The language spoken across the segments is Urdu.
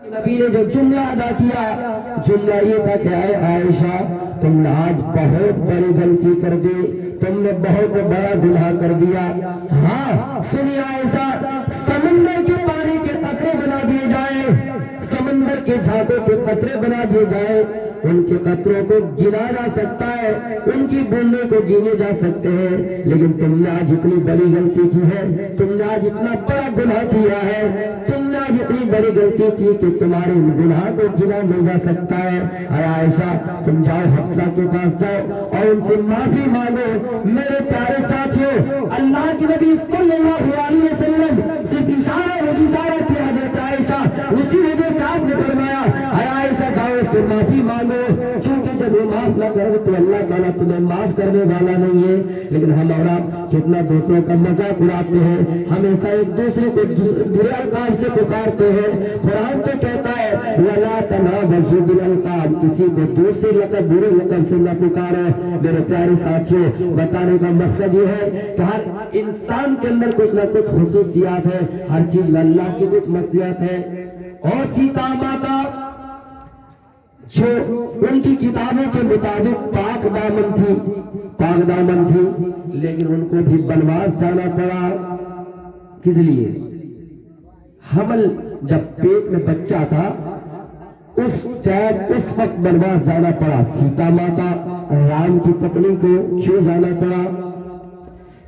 نبی نے جو جملہ ادا کیا، جملہ یہ تھا کہ اے عائشہ، تم نے آج بہت بڑی غلطی کر دی، تم نے بہت بڑا گناہ کر دیا۔ ہاں سنیے عائشہ، سمندر کے پانی کے قطرے بنا دیے جائیں، سمندر کے جھاگوں کے قطرے بنا دیے جائیں، ان کے قطروں کو گنا جا سکتا ہے، ان کی بوندوں کو گینے جا سکتے ہیں، لیکن تم نے آج اتنی بڑی غلطی کی ہے، تم نے آج اتنا بڑا گناہ کیا ہے، تم نے آج اتنی بڑی غلطی کی کہ تمہارے ان گناہ کو گنا نہیں جا سکتا ہے۔ اے عائشہ، تم جاؤ حفصہ کے پاس جاؤ اور ان سے معافی مانگو۔ میرے پیارے ساتھیوں، اللہ کے نبی صلی اللہ علیہ وسلم صرف اشارہ کیا حضرت عائشہ، اسی وجہ سے آپ نے فرمایا اے عائشہ جاؤ اس سے معافی مانگو، کیونکہ جب وہ معاف نہ کرے تو اللہ تعالیٰ تمہیں معاف کرنے والا نہیں ہے۔ لیکن ہم اور آپ کتنا دوسروں کا مذاق اڑاتے ہیں، ہمیشہ ایک دوسرے کو برے القاب سے پکارتے ہیں۔ قرآن تو کہتا ہے وَلَا تَنَابَزُوا بِالْأَلْقَابِ، کسی کو دوسرے لقب برے لقب سے نہ پکارو۔ میرے پیارے ساتھیوں، بتانے کا مقصد یہ ہے کہ ہر انسان کے اندر کچھ نہ کچھ خصوصیات ہے، ہر چیز میں اللہ کی کچھ مصلحت ہے۔ اور سیتا ماتا جو ان کی کتابوں کے مطابق پاک دامن تھی، لیکن ان کو بھی بنواس جانا پڑا۔ کس لیے؟ حمل جب پیٹ میں بچہ تھا اس وقت بنواس جانا پڑا۔ سیتا ماتا رام کی پتنی کو کیوں جانا پڑا؟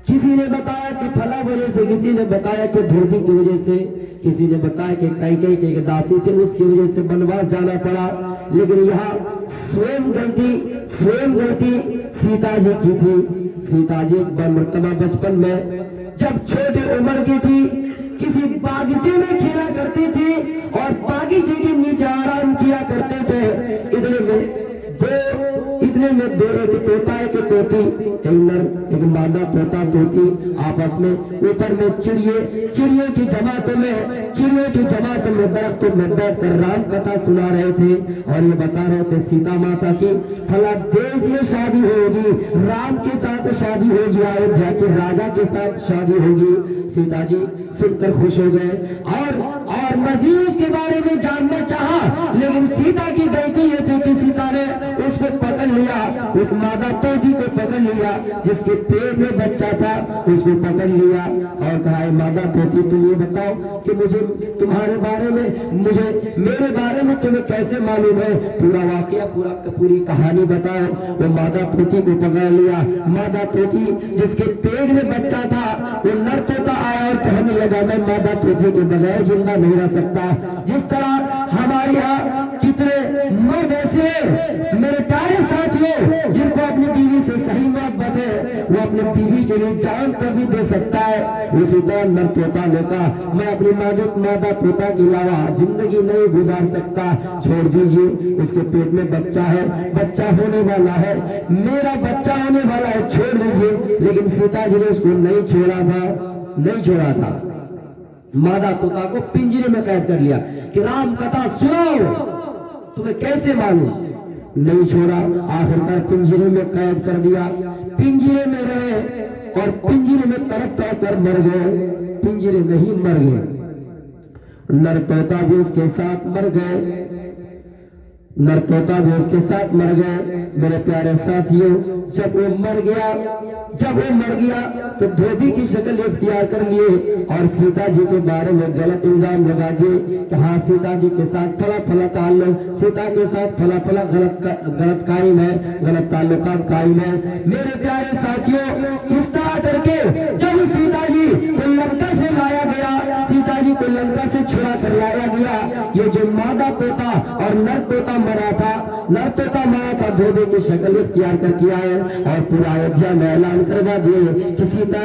کسی نے بتایا کہ پھلا وجہ سے، کسی نے بتایا کہ دھوبی کی وجہ سے، کسی نے بتایا کہ کئی کے داسی تھے اس کی وجہ سے بنواس جانا پڑا۔ لیکن یہاں سوئم غلطی سیتا جی کی تھی۔ سیتا جی ایک بار مرتبہ بچپن میں جب چھوٹی عمر کی تھی، کسی باغیچے میں کھیلا کرتی تھی اور باغیچے کے نیچے آرام کیا کرتے تھے۔ اتنے میں دو ایک طوطا ایک طوطی، ایک مادہ طوطا طوطی آپس میں اوپر میں چڑیوں کی جماعتوں میں درختوں میں بیٹھ کر رام کتھا سنا رہے تھے اور یہ بتا رہے تھے سیتا ماتا کی فلاں دیش میں شادی ہوگی، رام کے ساتھ شادی ہوگی، ایودھیا کے راجا کے ساتھ شادی ہوگی۔ سیتا جی سن کر خوش ہو گئے اور مزید اس کے بارے میں جاننا چاہا، لیکن سیتا کی غلطی یہ تھی کہ سیتا نے اس کو پکڑ لیا، اس مادہ طوطی کو پکڑ لیا جس کے پیٹ میں بچہ تھا، اس کو پکڑ لیا اور کہا اے مادہ طوطی تم یہ بتاؤ کہ مجھے تمہارے بارے میں میرے بارے میں تمہیں کیسے معلوم ہے، پورا واقعہ پوری کہانی بتاؤ۔ وہ مادہ طوطی کو پکڑ لیا۔ مادہ طوطی جس کے پیٹ میں بچہ تھا وہ نر طوطا آیا اور کہنے لگا میں مادہ طوطی کے بغیر زندہ نہیں رہ سکتا۔ جس طرح ہمارے یہاں کتنے مرد ایسے میرے پیارے ساتھیوں جن کو اپنی بیوی سے صحیح محبت ہے، وہ اپنی بیوی کے لیے جان تک بھی دے سکتا ہے۔ اسی طرح نر طوطا نے کہا میں اپنی مادہ طوطا کے علاوہ زندگی نہیں گزار سکتا، چھوڑ دیجئے، اس کے پیٹ میں بچہ ہے، بچہ ہونے والا ہے، میرا بچہ ہونے والا ہے، چھوڑ دیجئے۔ لیکن سیتا جی نے اس کو نہیں چھوڑا تھا، مادہ طوطا کو پنجرے میں قید کر لیا کہ رام کتھا سناؤ، تمہیں کیسے معلوم؟ نہیں چھوڑا، آخرکار پنجرے میں قید کر دیا۔ پنجرے میں رہے اور پنجرے میں تڑپ کر مر گئے، پنجرے میں ہی مر گئے۔ نر طوطا بھی اس کے ساتھ مر گئے۔ میرے پیارے ساتھیوں، جب وہ مر گیا تو دھوبی کی شکل اختیار کر لیے اور سیتا جی کے بارے میں غلط الزام لگا دیے کہ ہاں سیتا جی کے ساتھ فلا تعلق، سیتا کے ساتھ فلا غلط قائم ہے، غلط تعلقات قائم ہے۔ میرے پیارے ساتھیوں، اس طرح کر کے جب سیتا جی کو لنکا سے لایا گیا، سیتا جی کو لنکا سے چھڑا کر لایا گیا، یہ جو مادہ طوطا اور نر طوطا مرا تھا، دھوبے کی شکل اختیار کر کیا ہے اور پورا ایودھیا میں اعلان کروا دیے کہ سیتا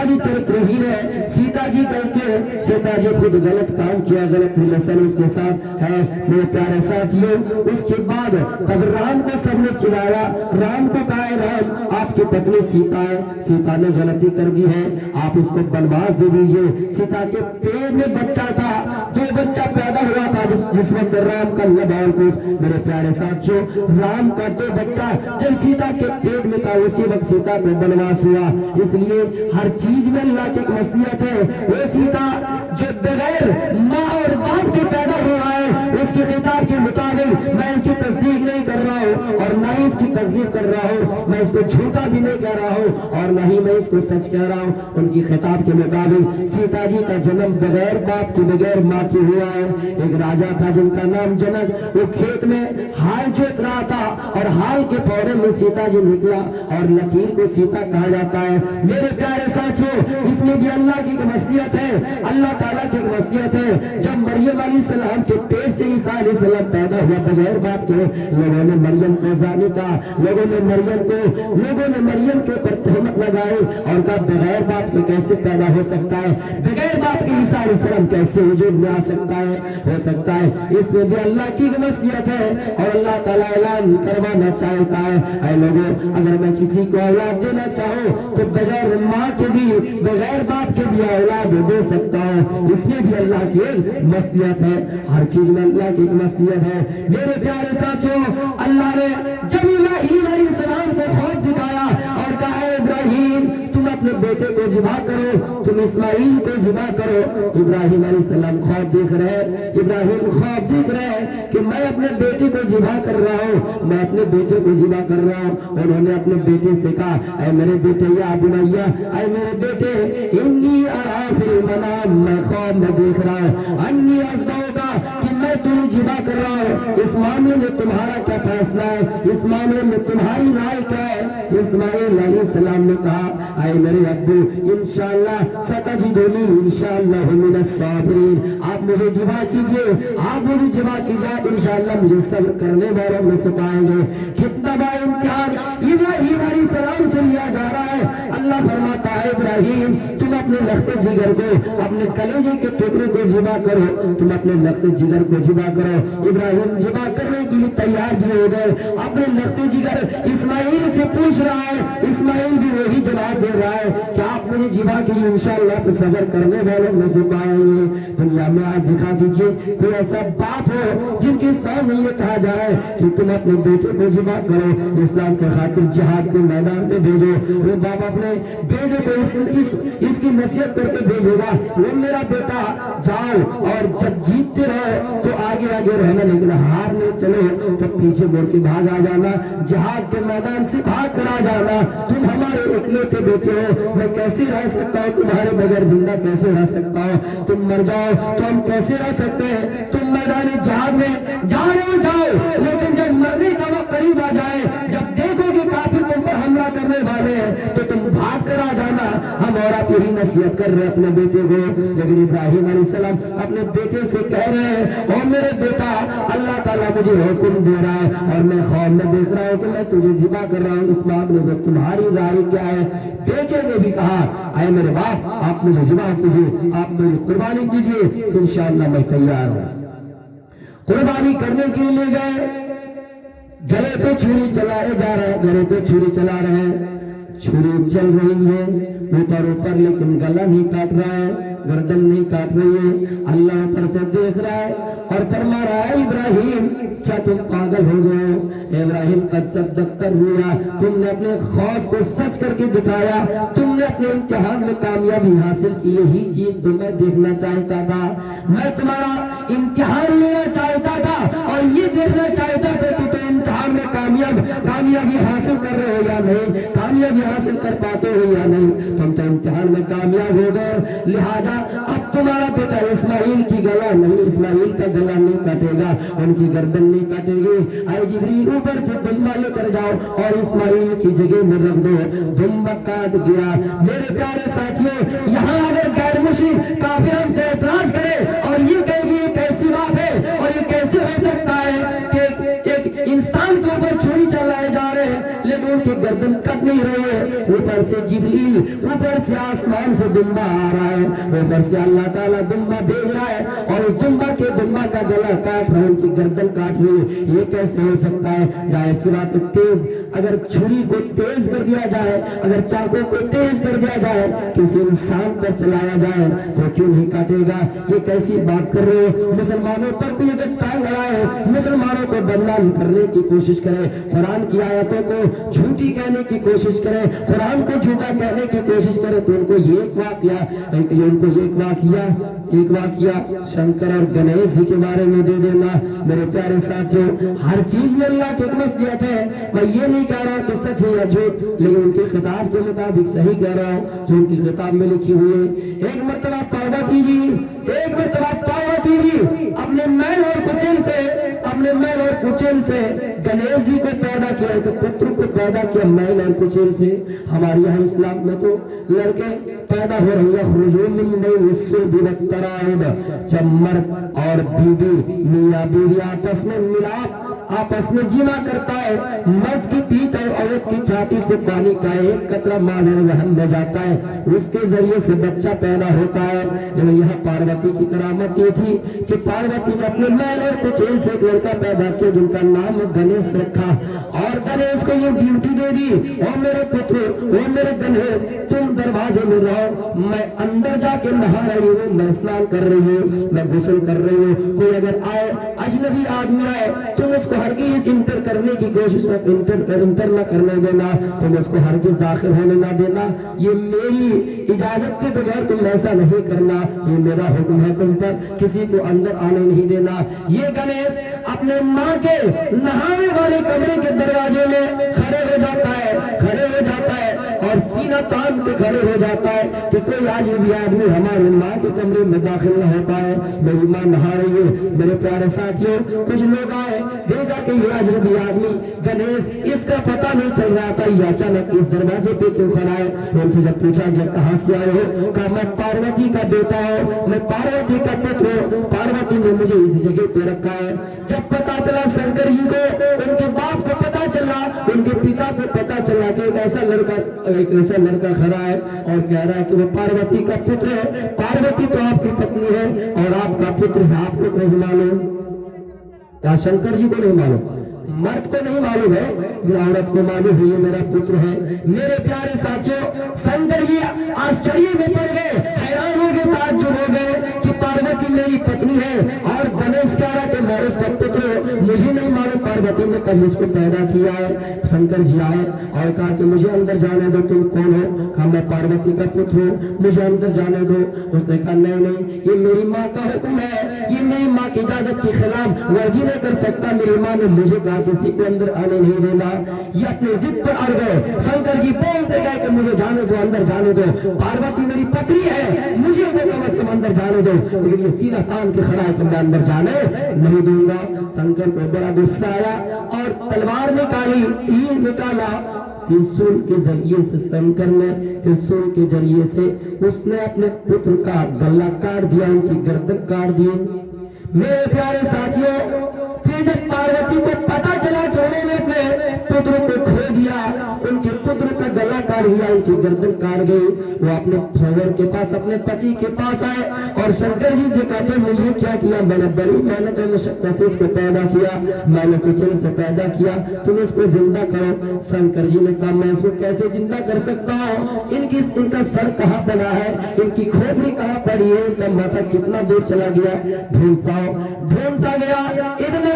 جی چرترہین ہے، سیتا جی غلط ہے، سیتا جی خود غلط کام کیا، غلط ریلیشن اس کے ساتھ ہے۔ میرے پیارے ساتھیوں، اس کے بعد تب رام کو سب نے چلایا، رام کو کہا ہے رام آپ کی پتنی سیتا ہے، سیتا نے غلطی کر دی ہے، آپ اس کو بنواس دے دیجئے۔ سیتا کے پیٹ میں بچہ تھا، دو بچہ پیدا ہوا تھا جس وقت رام کا لب اور کوس۔ میرے پیارے ساتھیوں، رام کا دو بچہ جب سیتا کے پیٹ میں تھا اسی وقت سیتا کو بنواس ہوا۔ اس لیے ہر چیز میں اللہ کی ایک مصلحت ہے۔ وہ سیتا جو بغیر ماں اور باپ کے پیدا ہو کر رہا ہوں، میں اس کو جھوٹا بھی نہیں کہہ رہا ہوں اور نہ ہی میں اس کو سچ کہہ رہا ہوں۔ ان کی خطاب کے مطابق سیتا جی کا جنم بغیر باپ کی بغیر ماں کی ہوا ہے۔ ایک راجا تھا جن کا نام جنک، وہ کھیت میں ہال جوت رہا تھا اور ہال کے پورے میں سیتا جی نکلا اور لکیر کو سیتا کہا جاتا ہے۔ میرے پیارے ساتھیوں، اس میں بھی اللہ کی ایک مصلحت ہے، اللہ تعالیٰ کی ایک مصلحت ہے۔ جب مریم علیہ السلام کے پیٹ سے عیسیٰ علیہ السلام پیدا ہوا بغیر باپ کے، لوگوں نے مریم کو زانی کہا، لوگوں نے مریم کے اوپر تہمت لگائی اور کہا بغیر باپ کے کیسے پیدا ہو سکتا ہے، بغیر باپ کے عیسیٰ علیہ السلام کیسے وجود میں آ سکتا ہے، ہو سکتا ہے۔ اس میں بھی اللہ کی ایک مصلحت ہے اور اللہ تعالیٰ اعلان کروانا چاہتا ہے، اے لوگوں، اگر میں کسی کو اولاد دینا چاہوں تو بغیر ماں کے بھی بغیر باپ کے بھی اولاد دے سکتا ہوں۔ اس میں بھی اللہ کی ایک مصلحت ہے، ہر چیز میں اللہ کی ایک مصلحت ہے۔ میرے پیارے ساتھیوں، اللہ نے جب ابراہیم علیہ السلام کو خواب دکھایا اور کہا اے ابراہیم تم اپنے بیٹے کو ذبح کرو، تم اسماعیل کو ذبح کرو۔ ابراہیم علیہ السلام خواب دیکھ رہے ہیں، ابراہیم خواب دیکھ رہے ہیں کہ میں اپنے بیٹے کو ذبح کر رہا ہوں، میں اپنے بیٹے کو ذبح کر رہا ہوں۔ انہوں نے اپنے بیٹے سے کہا اے میرے بیٹے یا بنیا، اے میرے بیٹے انی ارا فی المنام، میں خواب میں دیکھ رہا ہوں انی اذبحک، کہ میں تجھے ذبح کر رہا ہوں، اس معاملے میں تمہارا کیا فیصلہ ہے، اس معاملے میں تمہاری رائے کیا ہے؟ اسماعیل علیہ السلام نے کہا اے میرے ابو انشاءاللہ ستجدنی انشاءاللہ من الصابرین، آپ مجھے ذبح کیجئے، آپ مجھے ذبح کیجئے، انشاءاللہ مجھے صبر کرنے والوں میں سے پائیں گے۔ کتنا بڑا امتحان ابراہیم علیہ السلام سے لیا جا رہا ہے۔ اللہ فرماتا ہے ابراہیم تم اپنے لخت جگر کو، اپنے کلیجے کے ٹکڑے کو ذبح کرو، تم اپنے لخت جگر کو ذبح کرو۔ ابراہیم ذبح کرنے کے لیے تیار بھی ہو گئے، اپنے لخت جگر اسماعیل سے پوچھ رہا ہے، اسماعیل بھی وہی جواب دے رہا ہے کہ آپ مجھے ذبح کے لیے انشاءاللہ پہ صبر کرنے والوں میں سے پائیں گے۔ دنیا میں آج دکھا دیجئے کوئی ایسا باپ ہو جن کے سامنے یہ کہا جائے کہ تم اپنے بیٹے کو ذبح کرو، اسلام کے خاطر جہاد کے میدان میں بھیجو، وہ باپ اپنے بیٹے کو اس کی نصیحت کر کے بھیجے گا وہ میرا بیٹا جاؤ اور جب جیتتے رہو تو آگے آگے رہنا، لیکن ہارنے چلو تو پیچھے مڑ کے بھاگ آ جانا، جہاد کے میدان سے بھاگ کر آ جانا، تم ہمارے اکلوتے بیٹے ہو، میں کیسے رہ سکتا ہوں تمہارے بغیر، زندہ کیسے رہ سکتا ہوں، تم مر جاؤ تو ہم کیسے رہ سکتے ہیں، تم میدان جہاد میں جا رہے ہو جاؤ، لیکن جب مرنے کا وقت قریب آ جائے، جب دیکھو کہ کافر تم پر حملہ کرنے والے ہیں تو تم بھاگ کر آ جانا۔ ہم اور آپ یہی نصیحت کر رہے ہیں اپنے بیٹے کو، لیکن ابراہیم علیہ السلام اپنے بیٹے سے کہہ رہے ہیں او میرے بیٹا اللہ تعالیٰ مجھے حکم دے رہا ہے اور میں خواب میں دیکھ رہا ہوں کہ میں تجھے ذبح کر رہا ہوں، اس معاملے میں تمہاری رائے کیا ہے؟ بیٹے نے بھی کہا اے میرے باپ آپ مجھے ذبح کیجیے، آپ میری قربانی کیجیے، انشاءاللہ میں تیار ہوں۔ قربانی کرنے کے لیے گئے، گلے پہ چھری چلائے جا رہے ہیں، گلے پہ چھری چلا رہے ہیں، چھری چل رہی ہے اوپر لیکن گلا نہیں کاٹ رہا ہے، گردن نہیں کاٹ رہی ہے، اللہ اوپر سے دیکھ رہا ہے اور فرما رہا ہے ابراہیم کیا تم پاگل ہو گئے ہو؟ ابراہیم قد صدقت الرؤیا، تم نے اپنے خوف کو سچ کر کے دکھایا، تم نے اپنے امتحان میں کامیابی حاصل کی، یہی چیز تو میں دیکھنا چاہتا تھا، میں تمہارا امتحان لینا چاہتا تھا اور یہ دیکھنا چاہتا تھا کہ تم امتحان میں کامیابی حاصل کر رہے ہو یا نہیں، کامیابی حاصل کر پاتے ہو یا نہیں، تم تو امتحان میں کامیاب ہو گئے، لہذا اب تمہارا بیٹا اسماعیل کی گلا نہیں، اسماعیل کا گلا نہیں کاٹے گا، ان کی گردن نہیں کاٹے گی، اے جبریل اوپر سے دمبا لے کر جاؤ اور اسماعیل کی جگہ میں رکھ دو، دمبا کاٹ گیا۔ میرے پیارے ساتھیوں، یہاں اگر غیر مشرک کافر ہم سے اعتراض کرے اور یہ کہے گی یہ کیسی بات ہے اور یہ کیسے ہو سکتا ہے کہ ایک انسان کے اوپر چھری چلائے جا رہے ہیں لیکن ان کی گردن کٹ نہیں رہی ہے، اوپر سے جبریل، اوپر سے آسمان سے دمبا آ رہا ہے، اوپر سے اللہ تعالیٰ دمبا بھیج رہا ہے اور اس دمبا کا گلا کاٹ رہا ہے، ان کی گردن کاٹ رہی ہے، یہ کیسے ہو سکتا ہے؟ ظاہر سی بات ہے، تیز اگر چھری کو تیز کر دیا جائے، اگر چاقو کو تیز کر دیا جائے، کسی انسان پر چلایا جائے تو کیوں نہیں کاٹے گا؟ یہ کیسی بات کر رہے ہو؟ مسلمانوں پر کوئی اگر ٹانگ اڑائے، مسلمانوں کو بدنام کرنے کی کوشش کرے، قرآن کی آیتوں کو جھوٹی کہنے کی کوشش کرے، قرآن کو جھوٹا کہنے کی کوشش کرے تو ان کو ایک واقعہ شنکر اور گنیش جی کے بارے میں دے دینا۔ میرے پیارے ساتھیوں، ہر چیز میں اللہ کی مصلحت ہے، میں یہ نہیں نہیں کہہ رہا ہوں کہ سچ ہے یا جھوٹ، لیکن ان کے خطاب کے مطابق صحیح کہہ رہا ہوں جو ان کی خطاب میں لکھی ہوئی ہے۔ ایک مرتبہ پاروتی جی اپنے میل اور کچل سے گنیش جی کو پیدا کیا، تو پتر کو پیدا کیا میل اور کچل سے۔ ہمارے یہاں اسلام میں تو لڑکے پیدا ہو رہی ہے خرجون من بین الصلب والترائب، جب مرد اور بیوی میاں بیوی آپس میں جمع کرتا ہے، مرد کی پیٹھ اور عورت کی چھاتی سے پانی کا ایک قطرہ ماں رحم میں جاتا ہے، اس کے ذریعے سے بچہ پیدا ہوتا ہے۔ لیکن یہاں پاروتی کی کرامت یہ تھی کہ پاروتی نے اپنے میل اور کچیل سے ایک لڑکا پیدا کیا جن کا نام گنیش رکھا، اور گنیش کو یہ ڈیوٹی دے دی، او میرے پتر، او میرے گنیش، تم دروازے میں رہو، میں اندر جا کے نہا رہی ہوں، میں اسنان کر رہی ہوں، میں غسل کر رہی ہوں، کوئی اگر آئے اجنبی آدمی آئے تم اس کو ہرگز انٹر کرنے کی کوشش انٹر نہ کرنے دینا، تم اس کو ہرگز داخل ہونے نہ دینا، یہ میری اجازت کے بغیر تم ایسا نہیں کرنا، یہ میرا حکم ہے تم پر، کسی کو اندر آنے نہیں دینا۔ یہ گنیش اپنے ماں کے نہانے والے کمرے کے دروازے میں کھڑے ہو جاتا ہے اور سینہ تان کے کھڑے ہو جاتا ہے کہ کوئی عجیب آدمی ہمارے ماں کے کمرے میں داخل نہ ہوتا ہے، میری ماں نہا رہی ہے۔ میرے پیارے ساتھیوں، کچھ لوگ آئے، دیکھا کہ یہ عجیب آدمی گنیش، اس کا پتہ نہیں چل رہا تھا یہ اچانک اس دروازے پہ کیوں کھڑا ہے۔ ان سے جب پوچھا گیا کہاں سے آئے ہو، کہا میں پاروتی کا بیٹا ہوں، میں پاروتی کا پتر ہوں، پاروتی نے مجھے اس جگہ پہ رکھا ہے۔ جب پتا چلا شنکر جی کو، ان کے باپ کو پتا چلا، ان کے پتا کو پتا چلا کہ ایک ایسا لڑکا کھڑا ہے اور کہہ رہا ہے کہ وہ پاروتی کا پتر ہے، پاروتی تو آپ کی پتنی ہے اور آپ کا پتر ہے، آپ کو نہیں معلوم؟ کیا شنکر جی کو نہیں معلوم؟ مرد کو نہیں معلوم ہے، عورت کو معلوم ہے یہ میرا پتر ہے۔ میرے پیارے ساتھیوں، شنکر جی آشچریہ میں پڑ گئے، حیران ہو گئے، تعجب ہو گئے کہ پاروتی میری پتنی ہے اور گنیش کہہ رہا کہ میں اس کا پتر ہوں، مجھے نہیں معلوم پاروتی نے کب اس کو پیدا کیا ہے۔ شنکر جی آئے اور کہا کہ مجھے اندر جانے دو، تم کون ہو؟ کہا میں پاروتی کا پتر ہوں، مجھے اندر جانے دو۔ اس نے کہا نہیں، یہ میری ماں کا حکم ہے، یہ میری ماں کی اجازت کی خلاف ورزی نہیں کر سکتا، میری ماں نے مجھے کہا کسی کو اندر آنے نہیں دینا۔ یہ اپنے ضد پر اڑ گئے، شنکر جی بولتے گئے کہ مجھے جانے دو، اندر جانے دو، پاروتی میری پتنی ہے، مجھے تو کم از کم اندر جانے دو، لیکن یہ سینہ تان کے کھڑا ہے کہ میں اندر جانے نہیں دوں گا۔ شنکر کو بڑا غصہ آیا اور تلوار نکالی، تیر نکالا، ترسول کے ذریعے سے شنکر نے ترسول کے ذریعے سے اس نے اپنے پتر کا گلا کاٹ دیا، ان کی گردن کاٹ دی۔ میرے پیارے ساتھیوں، پھر جب پاروتی کو پتا چلا کہ انہوں نے اپنے پتر کو کھو دیا، ان کے پتر کا گلا کاٹ دیا، ان کی گردن کاٹ گئی، وہ اپنے شوہر کے پاس، اپنے پتی کے پاس آئے اور شنکر جی سے کہتے ہیں میں یہ کیا کیا، میں نے بڑی محنت اور مشقت سے اس کو پیدا کیا، میں نے کچن سے پیدا کیا، تم اس کو زندہ کرو۔ شنکر جی نے کہا میں اس کو کیسے زندہ کر سکتا ہوں، ان کا سر کہاں پڑا ہے، ان کی کھوپڑی کہاں پڑی ہے، ان کا ماتھا کتنا دور چلا گیا، ڈھونڈتا گیا، اتنا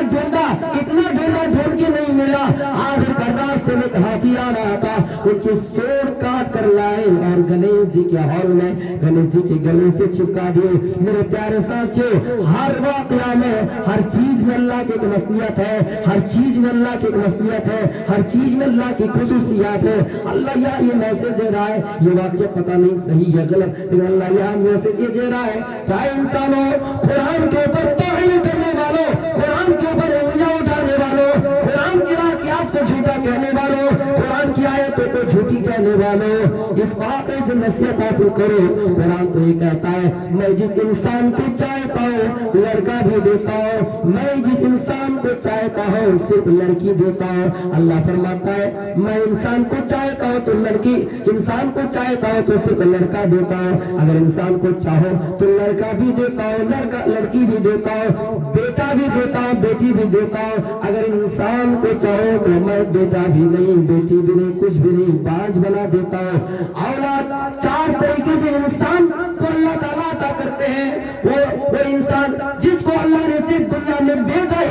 ڈھونڈ کے نہیں ملا، آخر کا راستے میں ہاتھی آ رہا تھا، ان کی سور کاٹ کر لائے اور گنیش جی کے ہال میں گنیش جی کے گلے سے چپکا دیے۔ میرے پیارے ساتھیوں، ہر واقعہ میں ہر چیز میں اللہ کی ایک مصلحت ہے، ہر چیز میں اللہ کی ایک مصلحت ہے، ہر چیز میں اللہ کی خصوصیات ہے۔ اللہ یہاں یہ میسج دے رہا ہے، یہ واقعہ پتہ نہیں صحیح یا غلط، لیکن اللہ یہاں میسج یہ دے رہا ہے کہ اے انسانوں، قرآن کے اوپر توہین کرنے والوں، قرآن کے اوپر انگلیاں اٹھانے والوں، قرآن کی واقعات کو جھوٹا کہنے والوں، قرآن کی آیتوں کو جھوٹی کہنے والوں، اس واقعے سے نصیحت حاصل کرو۔ قرآن تو یہ کہتا ہے میں جس انسان کو چاہتا ہوں لڑکا بھی دیتا ہوں، میں جس انسان کو چاہتا ہوں صرف لڑکی دیتا ہوں۔ اللہ فرماتا ہے میں انسان کو چاہتا ہوں تو لڑکی، انسان کو چاہتا ہوں تو صرف لڑکا دیتا ہوں، اگر انسان کو چاہو تو لڑکا بھی دیتا ہوں، لڑکی بھی دیتا ہوں، بیٹا بھی دیتا ہوں، بیٹی بھی دیتا ہوں، اگر انسان کو چاہو تو میں بیٹا بھی نہیں، بیٹی بھی نہیں، کچھ بھی نہیں، باج بنا دیتا ہوں۔ اولاد چار طریقے سے انسان کو اللہ تعالیٰ عطا کرتے ہیں، وہ انسان جس کو اللہ نے صرف دنیا میں بیٹا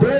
2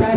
4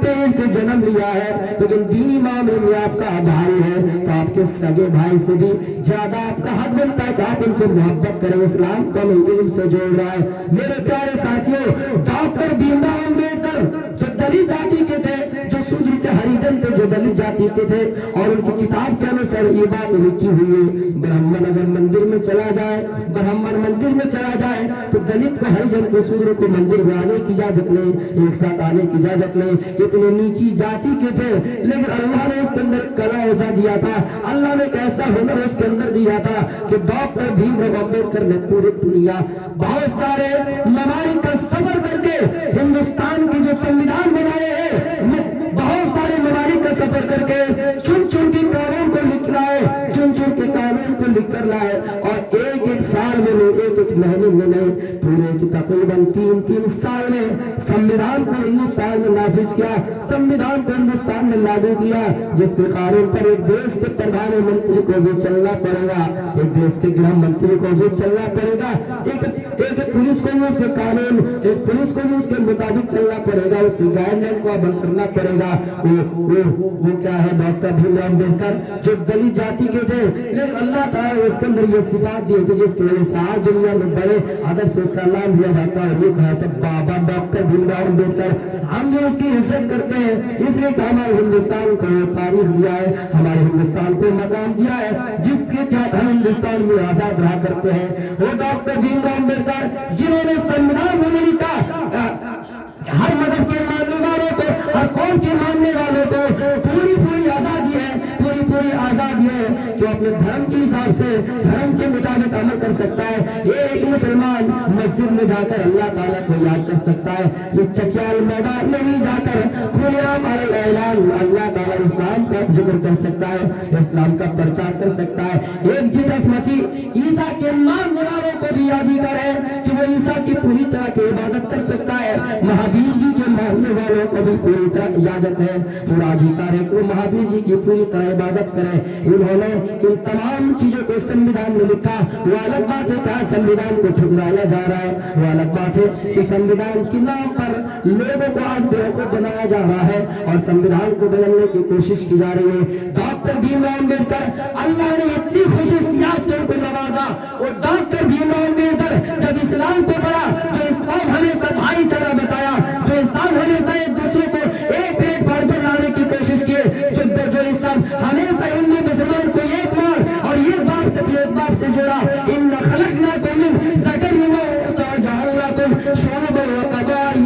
پیٹ سے جنم لیا ہے, لیکن دینی معاملے میں آپ کا بھائی ہے تو آپ کے سگے بھائی سے بھی زیادہ آپ کا حق بنتا ہے کہ آپ ان سے محبت کریں. اسلام کو ہمیں علم سے جوڑ رہا ہے. میرے پیارے ساتھیوں, ڈاکٹر بھیم راؤ امبیڈکر جو دلت جاتی کے تھے, جو شودر کے ہریجن تھے, جو دلت جاتی کے تھے, اور ان کی کتاب کے انوسار یہ بات لکھی ہوئی ہے, برہمن اگر مندر میں چلا جائے, برہمن مندر میں چلا جائے تو دلت کو, ہریجن کو, شودر کو مندر میں آنے کی اجازت نہیں, ایک ساتھ آنے کی اجازت نہیں. اتنے نیچی جاتی کے تھے, لیکن اللہ نے اس کے اندر کلا ایسا دیا تھا, اللہ نے ایک ایسا ہنر اس کے اندر دیا تھا کہ ڈاکٹر بھیم راؤ امبیڈکر نے پوری دنیا بہت سارے ممالک کا سفر کر کے ہندوستان کی جو سنویدھان بنائے ہیں, بہت سارے ممالک کا سفر کر کے چن چن کے قانون کو لکھ لائے, چن چن کے قانون کو لکھ کر لائے, اور ایک ایک سال میں نہیں, ایک ایک مہینے میں نہیں, پورے کی تقریباً 3 سال میں سنویدھان کو ہندوستان میں نافذ کیا, سنویدھان کو ہندوستان میں لاگو کیا, جس کے قانون پر ایک دیش کے پردھان منتری کو بھی چلنا پڑے گا, ایک دیش کے گرہ منتری کو بھی چلنا پڑے گا, ایک پولیس کو بھی اس کے قانون, ایک پولیس کو بھی اس کے مطابق چلنا پڑے گا, اس کی گائیڈ لائن کو عمل کرنا پڑے گا. وہ کیا ہے, ڈاکٹر بھیم راؤ امبیڈکر جو دلت جاتی کے تھے, لیکن اللہ تعالیٰ اس کے اندر یہ صفات دی تھی جس کی وجہ سے آج دنیا میں بڑے ادب سے اس کا نام لیا جاتا ہے, اور یہ کہا تھا بابا ڈاکٹر بھیم راؤ امبیڈکر. ہم جو اس کی عزت کرتے ہیں اس لیے کہ ہمارے ہندوستان کو تاریخ دیا ہے, ہمارے ہندوستان کو مقام دیا ہے جس کے تحت ہم ہندوستان میں آزاد رہا کرتے ہیں. وہ ڈاکٹر بھیم راؤ امبیڈکر جنہوں نے سنویدھان میں لکھا ہر مذہب کے ماننے والوں کو, ہر قوم کے ماننے والوں کو پوری آزادی ہے, پوری آزادی ہے جو اپنے دھرم کے حساب سے, دھرم کے مطابق عمل کر سکتا ہے. ایک مسلمان مسجد میں جا کر اللہ تعالیٰ کو یاد کر سکتا ہے, یہ چچیال میدان میں نہیں جا کر کھلے عام اعلان اللہ تعالیٰ اسلام کا ذکر کر سکتا ہے, اسلام کا پرچار کر سکتا ہے. ایک جیسس مسیح عیسیٰ کے ماننے والوں کو بھی یاد ہی کرے کہ وہ عیسیٰ کی پوری طرح کی عبادت کر سکتا ہے. مہابیر جی کے ماننے والوں کو بھی پوری طرح اجازت ہے, پورا ادھیکار ہے کہ وہ مہابیر جی کی پوری طرح عبادت کرے. انہوں نے ان تمام چیزوں کو سنویدھان میں لکھا. وہ الگ بات ہے کہ سنویدھان کو ٹھکرایا جا رہا ہے, وہ الگ بات ہے کہ سنویدھان کے نام پر لوگوں کو آج بیوقوف بنایا جا رہا ہے اور سنویدھان کو بدلنے کی کوشش کی جا رہی ہے. ڈاکٹر بھیم راؤ امبیڈکر, اللہ نے اتنی خصوصیات سے ان کو نوازا. وہ ڈاکٹر بھیم راؤ امبیڈکر جب اسلام کو پڑھا, جو اسلام ہمیشہ بھائی چارہ بتایا, جو اسلام ہمیشہ ایک دوسرے کو ایک پیٹ بھر کر لانے کی کوشش کیے, جو اسلام ہمیشہ ہندو مسلمان کو ایک ماں اور ایک باپ سے جوڑا. ان خلقناکم من ذکر و انثى وجعلناکم شعوبا وقبائل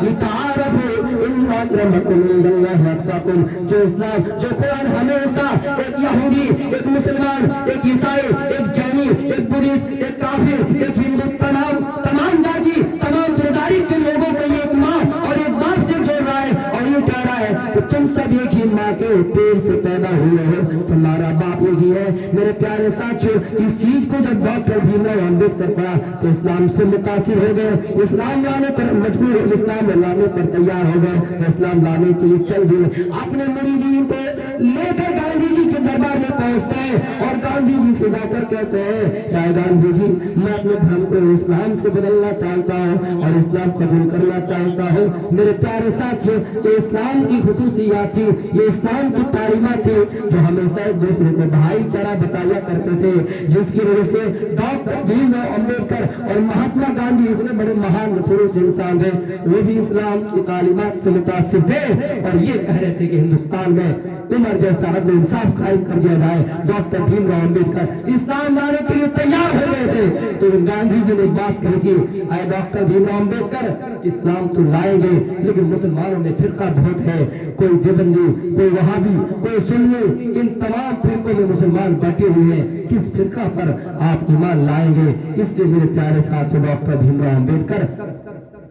لتعارفوا ان اکرمکم عند اللہ اتقاکم. جو اسلام, جو قرآن ہمیشہ ایک یہودی, ایک مسلمان, ایک عیسائی, ایک جینی, ایک بدھسٹ, ایک کافر, ایک ہندو, تمام جاتی, تمام ترداری کے لوگوں کو ایک ماں اور ایک باپ سے جوڑ رہا ہے, اور یہ کہہ رہا ہے کہ تم سب ایک ہی ماں کے پیٹ سے پیدا ہوئے ہو, تمہارا باپ یہی ہے. میرے پیارے ساتھیوں, اس چیز کو جب ڈاکٹر بھیم راؤ امبیڈکر پڑھا تو اسلام سے متاثر ہو گئے, اسلام لانے پر مجبور, اسلام لانے پر تیار ہو گئے, اسلام لانے کے لیے چل دیے. اپنے مریدین کو لے کر گاندھی جی کے دربار میں پہنچتے ہیں اور گاندھی جی سے جا کر کہتے ہیں کہ گاندھی جی, میں اپنے دھرم کو اسلام سے بدلنا چاہتا ہوں اور اسلام قبول کرنا چاہتا ہوں. میرے پیارے ساتھیوں, یہ اسلام کی خصوصیات تھی, یہ اسلام کی تعلیمات تھی جو ہمیشہ ایک دوسرے کو بھائی چارہ بتایا کرتے تھے, جس کی وجہ سے ڈاکٹر بھیم راؤ امبیڈکر اور مہاتما گاندھی اتنے بڑے مہان پروش انسان ہیں, وہ بھی اسلام کی تعلیمات سے متاثر تھے اور یہ کہہ رہے تھے کہ ہندوستان میں عمر جیسا عدل و انصاف قائم کر دیا جائے. ڈاکٹر بھیم راؤ امبیڈکر اسلام لانے کے لیے تیار ہو گئے تھے, تو گاندھی جی نے بات کہی تھی, اے ڈاکٹر بھیم راؤ امبیڈکر, اسلام تو لائیں گے لیکن مسلمانوں میں فرقہ بہت ہے, کوئی دیوبندی, کوئی وہابی, کوئی سنی, ان تمام فرقوں میں مسلمان بٹے ہوئے ہیں, کس فرقہ پر آپ ایمان لائیں گے؟ اس لیے میرے پیارے ساتھ ڈاکٹر بھیم راؤ امبیڈکر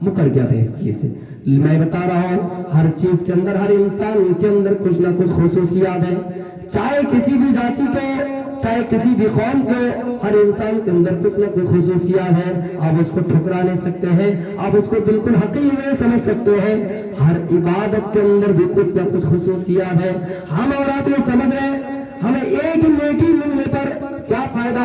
مکر گیا تھا اس چیز سے. میں بتا رہا ہوں, ہر چیز کے اندر, ہر انسان کے اندر کچھ نہ کچھ خصوصیات ہیں, چاہے کسی بھی ذاتی کو, چاہے کسی بھی قوم کو, ہر انسان کے اندر کچھ نہ کچھ خصوصیات ہیں. آپ اس کو ٹھکرا نہیں سکتے ہیں, آپ اس کو بالکل حقیقی نہیں سمجھ سکتے ہیں. ہر عبادت کے اندر بھی کچھ نہ کچھ خصوصیات ہیں. ہم اور آپ یہ سمجھ رہے ہیں ہمیں ایک نیکی ملنے پر کیا فائدہ,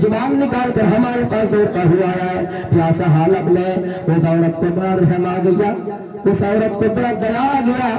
زبان نکال کر ہمارے پاس دوڑتا ہوا ہے. پیاسا حالت میں اس عورت کو بڑا رحم آ گیا, اس عورت کو بڑا دیا آ گیا.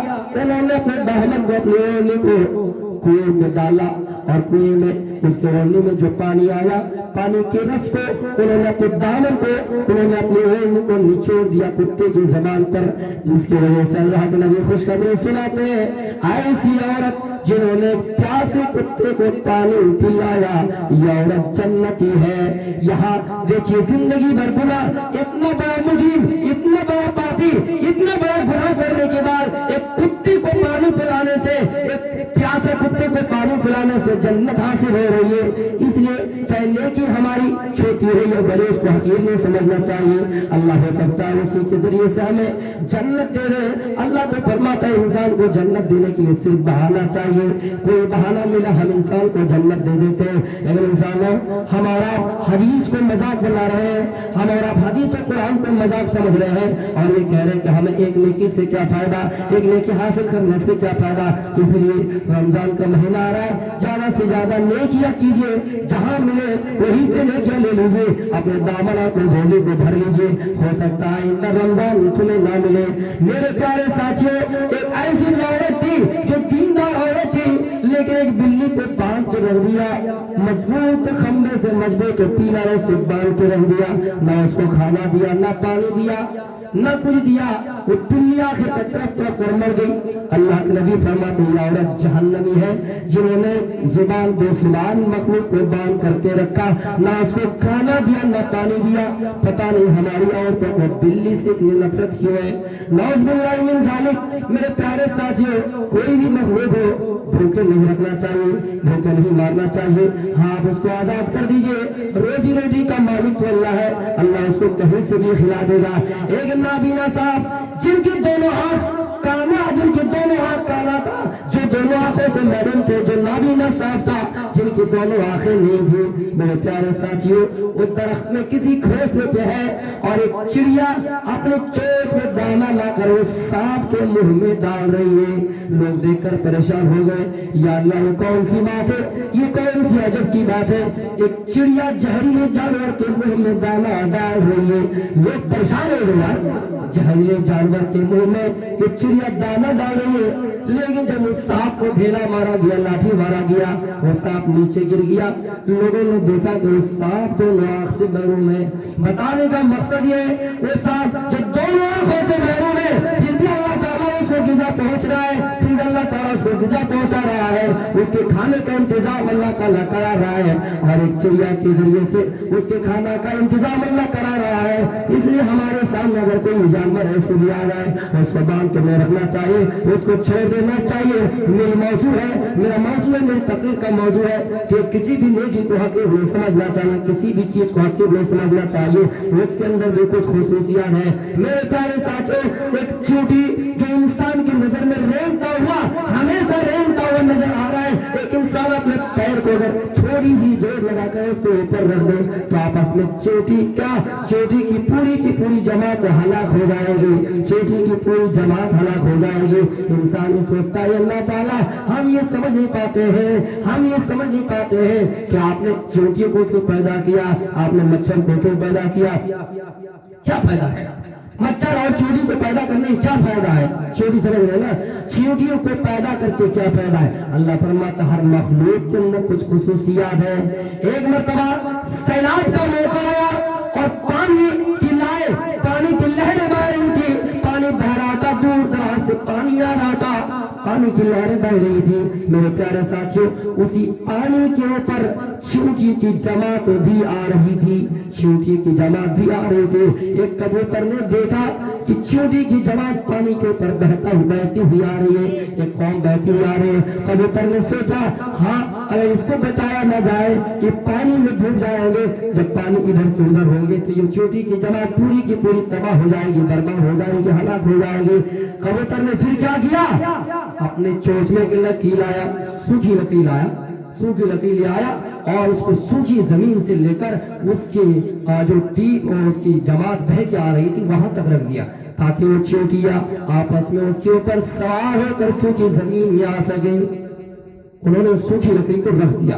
انہوں نے اپنے دامن کو, اپنی اوڑھنی کو کنویں میں ڈالا اور کنویں میں اس کے اوڑھنی میں جو پانی آیا, پانی کے رس کو انہوں نے اپنے دامن کو, انہوں نے اپنی اوڑھنی کو نچوڑ دیا کتے کی زبان پر, جس کی وجہ سے اللہ کے نبی خوشخبری سناتے ہیں ایسی عورت جنہوں نے پیاسے کتے کو پانی پلایا یہ عورت جنتی ہے. یہاں دیکھیے زندگی بھر گناہ, اتنا بڑا مجرم, اتنا بڑا پاپی, اتنا بڑا گناہ کرنے کے بعد ایک کتے کو پانی پلانے سے, ایک پیاسے کتے کو پانی پلانے سے جنت حاصل ہو رہی ہے. اس لیے چاہے نیکی ہماری چھوٹی ہو یا بڑی اس کو حقیر نہیں سمجھنا چاہیے. اللہ ہو سکتا ہے اسی کے ذریعے سے ہمیں جنت دے رہے. اللہ تو فرماتا ہے انسان کو جنت دینے کے لیے صرف بہانہ چاہیے. کوئی بہانہ ملا ہم انسان کو جنت دے دیتے ہیں. لیکن انسانوں ہمارا حدیث کو مذاق بنا رہے ہیں, ہمارا حدیث و قرآن کو مذاق سمجھ رہے ہیں اور یہ کہہ رہے ہیں کہ ہمیں ایک نیکی سے کیا فائدہ, ایک نیکی حاصل کرنے سے کیا فائدہ. اس لیے رمضان کا مہینہ آ رہا ہے, زیادہ سے زیادہ نیکیاں کیجئے, جہاں ملے وہی پہ نیکیاں لے لیجئے, اپنے دامن اپنے جھولی کو بھر لیجئے. ہو سکتا ہے ان رمضان تمہیں نہ ملے. میرے پیارے ساتھیوں, ایک ایسی عورت تھی جو دیندار عورت تھی, لیکن ایک بلی کو باندھ کے رکھ دیا, مضبوط خمبے سے, مضبوط پیلروں سے باندھ کے رکھ دیا. نہ اس کو کھانا دیا, نہ پانی دیا, نہ کچھ دیا. وہ بلی آخر تک تڑپ تڑپ کر مر گئی. اللہ کے نبی فرماتے یہ عورت جہنمی ہے جنہوں نے زبان بے زبان مخلوق کو باندھ کر کے رکھا, نہ اس کو کھانا دیا, نہ پانی دیا. پتہ نہیں ہماری عورتوں کو بلی سے اتنی نفرت کیوں ہے. نعوذ باللہ من ذالک. میرے پیارے ساتھیوں, کوئی بھی مخلوق ہو بھوکے نہیں رکھنا چاہیے, بھوکے نہیں مارنا چاہیے. ہاں آپ اس کو آزاد کر دیجئے, روزی روٹی کا مالک تو اللہ ہے, اللہ اس کو کہیں سے بھی کھلا دے گا. ایک نابینا صاحب جن کی دونوں آنکھ کانا, جن کی دونوں آنکھ کالا تھا, جو دونوں آنکھوں سے محروم تھے, جو نابینا صاحب تھا, جن کی دونوں آنکھیں نہیں تھی. میرے پیارے ساتھیوں, وہ درخت میں کسی گھونسلے پہ ہے اور ایک چڑیا اپنے چونچ میں دانا لا کر وہ سانپ کے منہ میں ڈال رہی ہے. لوگ دیکھ کر پریشان ہو گئے, یا اللہ یہ کون سی بات ہے, یہ کون سی عجب کی بات ہے, ایک چڑیا زہریلے جانور کے منہ میں دانا ڈال رہی ہے. لوگ پریشان ہو گئے, یار زہریلے جانور کے منہ میں ایک چڑیا دانا ڈال رہی ہے. لیکن جب اس سانپ کو ڈھیلا مارا گیا, لاٹھی مارا گیا, وہ سانپ نیچے گر گیا. لوگوں نے دیکھا کہ وہ سانپ دونوں آنکھ سے محروم ہے. بتانے کا مقصد یہ ہے, وہ سانپ جو دونوں آنکھوں سے محروم ہے, پھر بھی اللہ تعالیٰ اس کو غذا پہنچ رہا ہے, پھر اللہ تعالیٰ اس کو غذا پہنچا رہا ہے, اس کے کھانے کا انتظام اللہ تعالیٰ کرا رہا ہے, اور ایک چڑیا کے ذریعے سے اس کے کھانا کا انتظام اللہ کرا رہا ہے. اس لیے ہمارے سامنے اگر کوئی جانور ایسے بھی آ جائے, اس کو باندھ کے نہیں رکھنا چاہیے, اس کو چھوڑ دینا چاہیے. میری موضوع ہے, میرا موضوع ہے, میری تقریر کا موضوع ہے کہ کسی بھی نیکی کو حقیر نہیں سمجھنا چاہیے, کسی بھی چیز کو حقیر نہیں سمجھنا چاہیے, اس کے اندر بھی کچھ خصوصیات ہیں. میرے پیارے ساتھیوں, ایک چیونٹی جو انسان کی نظر میں رینگتا ہوا, ہمیشہ رینگتا ہوا نظر آ رہا ہے, ایک انسان اپنے پیر کو اگر تھوڑی بھی زور لگا کر اس کو اوپر رکھ دے تو آپس میں چیونٹی کی پوری جماعت ہلاک ہو جائے گی, چیونٹی کی پوری جماعت ہلاک ہو جائے گی. انسان یہ سوچتا ہے اللہ تعالیٰ ہم یہ سمجھ نہیں پاتے ہیں کہ آپ نے چیونٹی کو کیوں پیدا کیا, آپ نے مچھر کو کیوں پیدا کیا, کیا فائدہ ہے مچھر اور چیونٹی کو پیدا کرنے میں, کیا فائدہ ہے. چیونٹی سمجھ رہے نا, چیونٹیوں کو پیدا کر کے کیا فائدہ ہے. اللہ فرماتا ہر مخلوق کے اندر کچھ خصوصیات ہیں. ایک مرتبہ سیلاب کا موقع آیا اور پانی کی لہریں بہ رہی تھی, پانی بہ رہا تھا, دور دراز سے پانی آ رہا تھا, پانی کی لہریں بہ رہی تھی. میرے پیارے ساتھیوں, اسی پانی کے اوپر چیونٹی کی جماعت بھی آ رہی تھی, چیونٹی کی جماعت بھی آ رہی تھی. ایک کبوتر نے دیکھا کہ چیونٹی کی جماعت پانی کے اوپر بہتی ہوئی آ رہی ہے, ایک قوم بہتی ہوئی آ رہی ہے. کبوتر نے سوچا ہاں اگر اس کو بچایا نہ جائے یہ پانی میں ڈوب جائیں گے, جب پانی ادھر سے ادھر ہوں گے تو یہ چیونٹی کی جماعت پوری کی پوری تباہ ہو جائے گی, برباد ہو جائے گی, ہلاک ہو جائے گی. کبوتر نے پھر کیا کیا, اپنے چونچ میں لکڑی لایا, سوکھی لکڑی لے آیا اور اس کو سوکھی زمین سے لے کر اس کی جو ٹیم اور اس کی جماعت بہ کے آ رہی تھی وہاں تک رکھ دیا, تاکہ وہ چیونٹیاں آپس میں اس کے اوپر سوار ہو کر سوکھی زمین میں آ سکیں. انہوں نے سوکھی لکڑی کو رکھ دیا.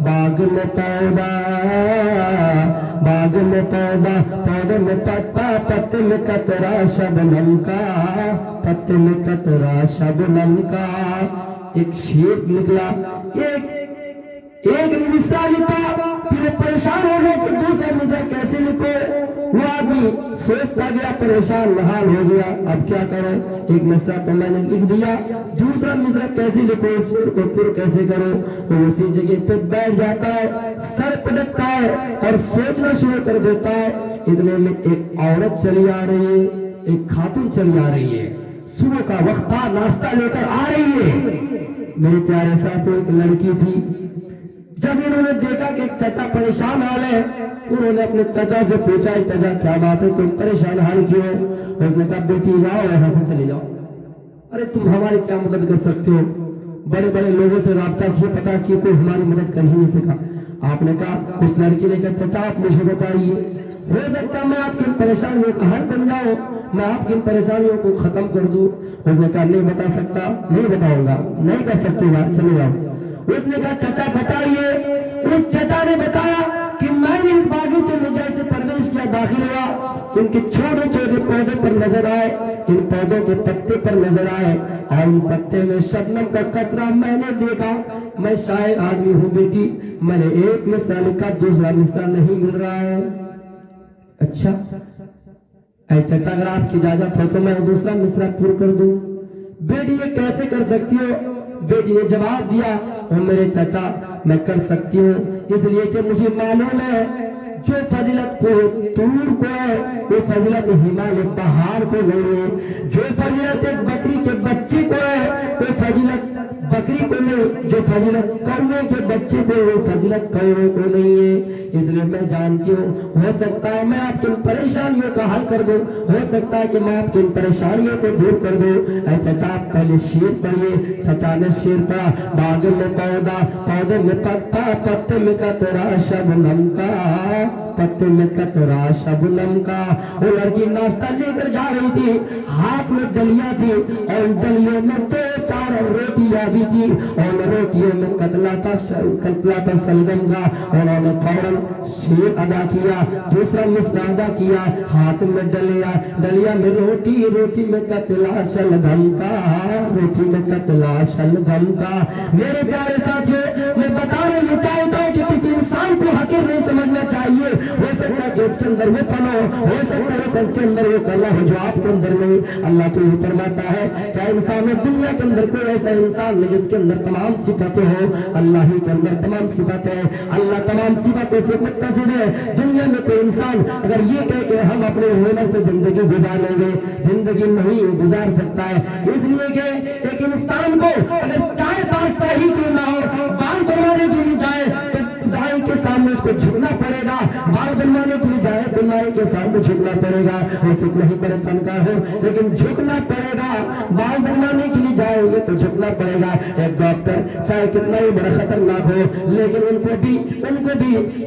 باغ میں پودا، باغ میں پودا، پودے میں پتا، پتے میں قطرہ شبنم کا، پتے میں قطرہ شبنم کا۔ ایک شیر نکلا، ایک مصرع لکھا، پھر وہ پریشان ہو گیا کہ دوسرا مصرع کیسے لکھو۔ وہ آدمی سوچتا گیا، پریشان حال ہو گیا، اب کیا کرو؟ ایک مصرع تو میں نے لکھ دیا، دوسرا مصرع کیسے لکھو، اس شعر کو پر کیسے کرو؟ وہ اسی جگہ پہ بیٹھ جاتا ہے، سر پٹکتا ہے اور سوچنا شروع کر دیتا ہے۔ اتنے میں ایک عورت چلی آ رہی ہے، ایک خاتون چلی آ رہی ہے، صبح کا وقت تھا، ناشتہ لے کر آ رہی ہے۔ میرے پیارے ساتھیوں، ایک لڑکی تھی، جب انہوں نے دیکھا کہ چچا پریشان حال ہے، انہوں نے اپنے چچا سے پوچھا، چچا کیا بات ہے، تم پریشان حال کیوں ہو؟ اس نے کہا بیٹی جاؤ یہاں سے چلی جاؤ۔ ارے تم ہماری کیا مدد کر سکتے ہو؟ بڑے بڑے لوگوں سے رابطہ کیے، پتا کیے، کوئی ہماری مدد کر ہی نہیں سکا۔ آپ نے کہا، اس لڑکی نے کہا چچا آپ مجھے بتائیے، ہو سکتا ہے میں آپ کی پریشانیوں کا حل بن جاؤں، میں آپ کی پریشانیوں کو ختم کر دوں۔ اس نے کہا نہیں بتا سکتا، نہیں بتاؤں گا، نہیں کر سکتے یار، چلے جاؤ۔ اس نے کہا چچا بتائیے۔ اس چچا نے بتایا کہ میں نے اس باغیچے میں جیسے پرویش کیا، داخل ہوا، ان کے چھوٹے چھوٹے پودے پر نظر آئے، ان پودوں کے پتے پر نظر آئے، اور ان پتے میں شبنم کا قطرہ میں نے دیکھا۔ میں شاعر آدمی ہوں بیٹی، میں نے ایک مصرع لکھا، دوسرا مصرع نہیں مل رہا ہے۔ اچھا اے چچا اگر آپ کی اجازت ہو تو میں دوسرا مصرع پور کر دوں۔ بیٹی یہ کیسے کر سکتی ہو؟ بیٹی نے جواب دیا، او میرے چچا میں کر سکتی ہوں، اس لیے کہ مجھے معلوم ہے جو فضیلت کو طور کو ہے وہ فضیلت ہمالیہ پہاڑ کو نہیں ہے، جو فضیلت ایک بکری کے بچے کو ہے وہ فضیلت بکری کو نہیں، جو فضیلت کوے کے بچے کو وہ فضیلت کوے کو نہیں ہے۔ اس لیے میں جانتی ہوں، ہو سکتا ہے میں آپ کی پریشانیوں کا حل کر دوں، ہو سکتا ہے کہ میں آپ کی پریشانیوں کو دور کر دوں۔ اے چچا آپ پہلے شعر پڑھیے۔ چچا نے شعر پڑھا، باغ میں پودا، پودے میں پتا، پتے میں قطرہ شبنم کا، پتے میں قطرہ شبنم کا۔ وہ لڑکی ناشتہ لے کر جا رہی تھی، ہاتھ میں ڈلیاں تھی، اور ڈلیوں میں 2-4 روٹیاں بھی تھی، اور روٹیوں میں قتلا تھا سلگم کا۔ انہوں نے فوراً شعر ادا کیا، دوسرا مصرع ادا کیا، ہاتھ میں ڈلیا میں روٹی، روٹی میں قتلا شلگم کا، روٹی میں قتلا شلگم کا۔ میرے پیارے ساتھیوں، میں بتانا یہ چاہتا ہوں کہ کسی انسان کو حقیر نہیں سمجھنا چاہیے۔ ہو سکتا ہے کہ اس کے اندر وہ فن ہو سکتا ہے اس کے اندر وہ کلا ہو جو آپ کے اندر نہیں۔ اللہ تو یہ فرماتا ہے کہ انسان دنیا کے اندر کوئی ایسا انسان نہیں جس کے اندر تمام صفتیں ہو، اللہ ہی کے اندر تمام صفتیں ہیں، اللہ تمام صفتوں سے متصف ہے۔ دنیا میں کوئی انسان اگر یہ کہے کہ ہم اپنے ہنر سے زندگی گزار لیں گے، زندگی نہیں گزار سکتا ہے۔ اس لیے کہ ایک انسان کو اگر چاہے بادشاہی کیوں نہ ہو، بال بنوانے کے لیے جائے تو دائی کے سامنے اس کو جھکنا پڑے گا، بال بنوانے کے لیے جائے تو نائی کے سامنے جھکنا پڑے گا، وہ کتنا ہی بڑے فنکار ہو لیکن جھکنا پڑے گا۔ بال بنوانے کے لیے جائیں گے تو جھکنا پڑے گا۔ ایک ڈاکٹر چاہے کتنا ہی بڑا خطرناک ہو لیکن ان کو بھی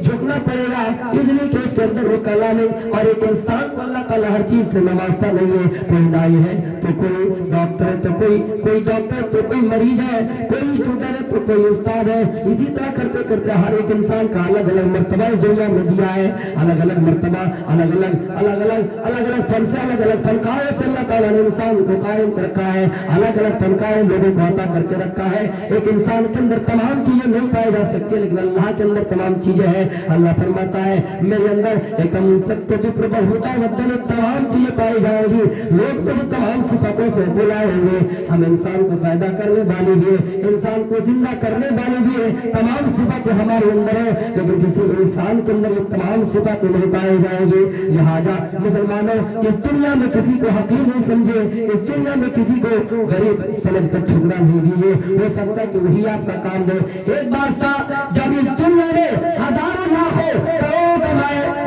جھکنا پڑے گا، اس لیے کہ اس کے اندر وہ کلا نہیں۔ اور ایک انسان کو اللہ تعالیٰ ہر چیز سے نوازتا نہیں ہے، کوئی دائی ہے تو کوئی ڈاکٹر ہے تو کوئی ڈاکٹر تو کوئی مریض ہے، کوئی اسٹوڈنٹ ہے تو کوئی استاد ہے۔ اسی طرح کرتے کرتے ہر ایک انسان کا الگ الگ مرتبہ اس دنیا میں دیا ہے، الگ الگ مرتبہ، الگ الگ فن سے، الگ الگ فنکاروں سے اللہ تعالیٰ نے انسان کو قائم کر رکھا ہے، الگ الگ فنکار لوگوں کو عطا کر کے رکھا ہے۔ ایک انسان کے اندر تمام چیزیں نہیں پائی جا سکتی لیکن اللہ کے اندر تمام چیزیں ہیں۔ اللہ فرماتا ہے میرے اندر ایک سکت ہوتا ہے تمام چیزیں پائی جائے گی، لوگ مجھے تمام صفتوں سے بلائیں گے۔ ہم انسان کو پیدا کرنے والے بھی ہیں، انسان کو زندہ کرنے والے بھی ہیں، تمام صفتیں ہمارے اندر ہیں لیکن کسی انسان کے اندر یہ تمام صفتیں نہیں پائی جائیں گی۔ لہٰذا مسلمانوں اس دنیا میں کسی کو حقیر نہیں سمجھے، اس دنیا میں کسی کو غریب سمجھ کر ٹھکرا نہیں دیجیے، ہو سکتا ہے کہ وہی آپ کا کام دے۔ ایک بادشاہ جب اس دنیا میں ہزاروں لاکھوں کروڑوں کمائے،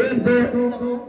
1-2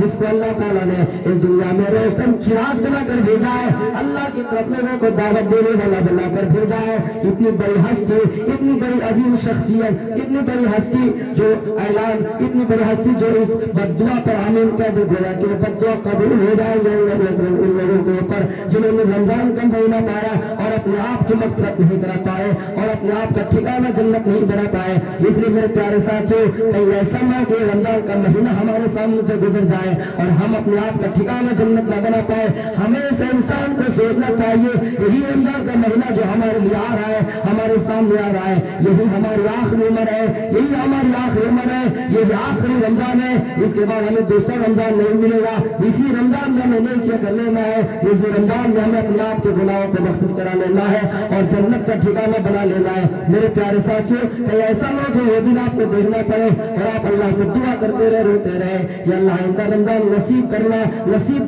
جس کو اللہ تعالیٰ نے اس دنیا میں روشن چراغ بنا کر بھیجا ہے، اللہ کی طرف لوگوں کو دعوت دینے والا بنا کر بھیجا ہے. اتنی بڑی ہستی، اتنی بڑی عظیم شخصیت، اتنی بڑی ہستی جو اعلان، اتنی بڑی ہستی جو اس بد دعا پر آمین کہہ دے گویا کہ وہ بد دعا قبول ہو جائے گی ان لوگوں کے اوپر جنہوں نے رمضان کا مہینہ پایا اور اپنے آپ کی مغفرت نہیں کرا پائے اور اپنے آپ کا ٹھکانہ جنت نہیں بنا پائے. اس لیے میرے پیارے ساتھیوں، کہیں ایسا نہ کہ رمضان کا مہینہ ہمارے سامنے سے گزر جائے اور ہم اپنے آپ کا ٹھکانہ جنت نہ بنا پائے. ہمیشہ انسان کو سوچنا چاہیے یہی رمضان کا مہینہ جو ہمارے لیے آ رہا ہے، ہمارے سامنے آ رہا ہے، یہی ہماری آخری عمر ہے، یہی ہماری آخری عمر ہے، یہی آخری رمضان ہے. اس کے بعد ہمیں دوسرا رمضان نہیں ملے گا. اسی رمضان میں ہمیں نیکیاں کر لینا ہے، اسی رمضان میں ہمیں اپنے آپ کے گناہوں کو بخشش کرا لینا ہے اور جنت کا ٹھکانہ بنا لینا ہے. میرے پیارے ساتھیوں، کہیں ایسا نہ کہ وہ دن آپ کو دیکھنا پڑے اور آپ اللہ سے دعا کرتے رہے، روتے رہے یا اللہ آئندہ رمضان نصیب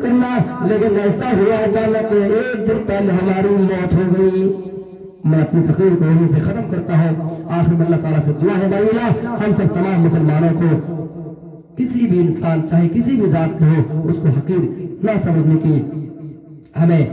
کرنا، لیکن ایسا ہوا اچانک کہ ایک دن پہلے ہماری موت ہو گئی. میں اپنی تقریر کو یہیں سے ختم کرتا ہوں. آخر میں اللہ تعالیٰ سے دعا ہے بھائی اللہ ہم سب تمام مسلمانوں کو کسی بھی انسان چاہے کسی بھی ذات کے ہو اس کو حقیر نہ سمجھنے کی ہمیں